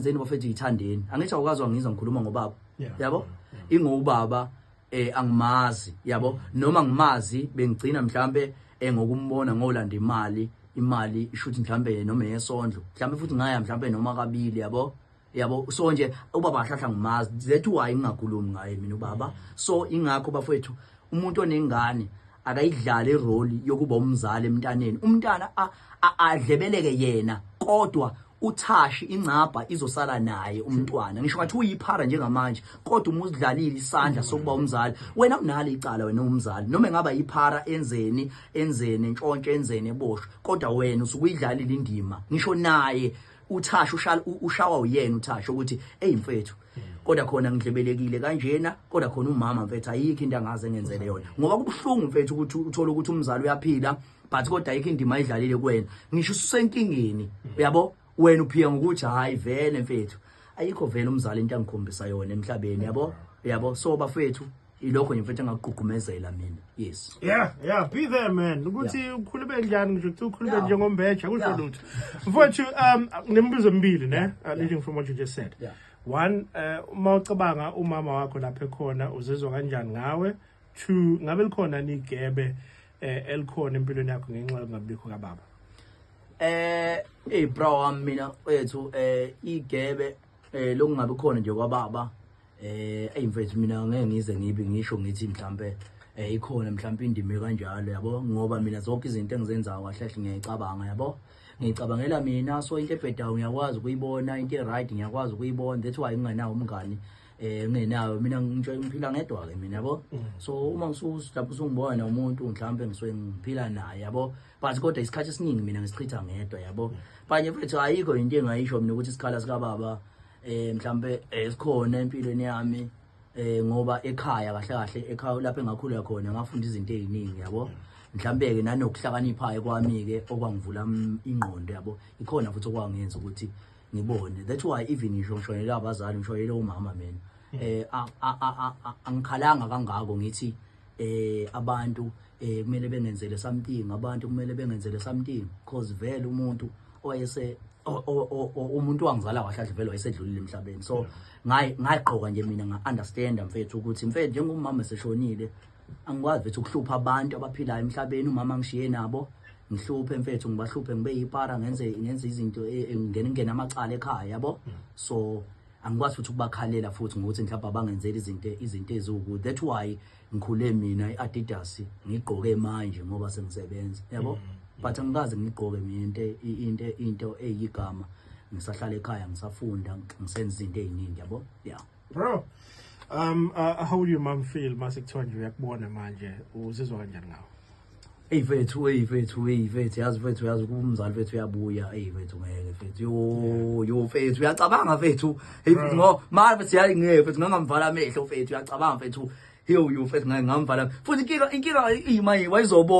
enzeni bafethu ithandeni angithi awukazwa ngizwa ngikhuluma ngobaba yabo ingubaba angimazi yabo noma ngimazi bengigcina mhlambe ngokumbona ngolanda imali ishuthi mhlambe noma yesondlo mhlambe futhi ngaya mhlambe noma kabili yabo so nje ubaba ahlahla ngimazi that why ngingakhulumi ngaye mina ubaba so ingakho bafethu umuntu onengane akayidlala irole yokuba umzali emntaneni umntana adlebeleke yena kodwa uthashi ingcaba izosala naye umntwana ngisho ngathi uyiphara njengamanje kodwa umudlalile isandla sokuba umzali wena unalo icala wena umzali noma engaba yiphara enzeni ntshontshe enzeni eboshwe kodwa wena usukuyidlalile indima ngisho naye uthashi ushawa uyena uthashi ukuthi mfethu kodwa khona ngidlebelekile kanjena kodwa khona umama mfethu ayikho into angaze ngenzele yona ngoba kubuhlungu mfethu ukuthi uthola ukuthi umzali uyaphila but kodwa ayikho indima ayidlalile kuwena ngisho usenkingeni uyabo wena uphiya ngokuthi hayi vele mfethu ayikho vele umzali into angikhombisa yona emhlabeni yabo so bafethu ilokho nje mfethu engaqhuqumezela mina yes be there man ukuthi ukhulube njani ngisho ukuthi ukhulube njengombeja kusho lutho mfowethu nemibuzo emibili ne leading from what you just said one uma ucabanga umama wakho lapha ekhona uzizwa kanjani ngawe two ngabe likhona nigebe elikhona empilweni yakho ngenxa yokungabikho kababa bro wami mina wethu igebe lokungabe khona nje kwababa mfethu mina ngeke ngize ngibe ngisho ngithi mhlambe ikhona mhlambe indimi kanjalo yabo ngoba mina zonke izinto engizenzayo kahle ngiyicabanga yabo ngicabangela mina so into ebhedayo ngiyakwazi ukuyibona into right ngiyakwazi ukuyibona that's why nginganawo umngani ngenayo mina ngiphila ngedwa ke mina yabo so uma lapho usungibona umuntu mhlambe ngisuke ngiphila naye yabo but kodwa isikhathi esiningi mina ngisichitha ngedwa yabo banye mfethu ayikho into engayisho mina ukuthi isikhala sika baba mhlambe esikhona empilweni yami ngoba ekhaya kahle ekhaya lapho engakhula khona ngafunda izinto eziningi yabo mhlambe ke nanokuhlakaniphayo kwami ke okwangivula ingqondo yabo ikhona futhi okwangenza ukuthi ngibone that's why even ngishonela abazali ngishonela umama mina angikhalanga kangako ngithi abantu kumele bengenzele something abantu kumele bengenzele something because vele umuntu oyese umuntu wangizala kahle vele wayesedlulile emhlabeni so ngayigqoka nje mina nga-understand mfethu ukuthi mfethu njengomama eseshonile angikwazi mfethu ukuhlupha abantu abaphilayo emhlabeni umama ngishiye nabo ngihluphe mfethu ngibahluphe ngibe yipara ngenze izinto ngene amacala ekhaya yabo so angikwazi futhi ukubakhalela futhi ngokuthi mhlawumbe abangenzeli izinto eziwukuthi that's why ngikhule mina iAdidas ngigqoke manje ngoba sengisebenza yabo but angikaze ngigqoke mina into eyigama ngisahlala ekhaya ngisafunda ngisenza izinto eziningi yabo bro how do your mom feel mase kuthiwa nje uyakubona manje uzizwa kanjani ngawo Fethu yazi fethu yazi ukuba umzali fethu uyabuya fethu ngeke fethu yo fethu uyacabanga fethu ngo manje fethu yayi ngeke fethu ngangamvala amehlo fethu uyacabanga fethu yo fethu ngeke ngamvala futhi inkinga imanje wayizobo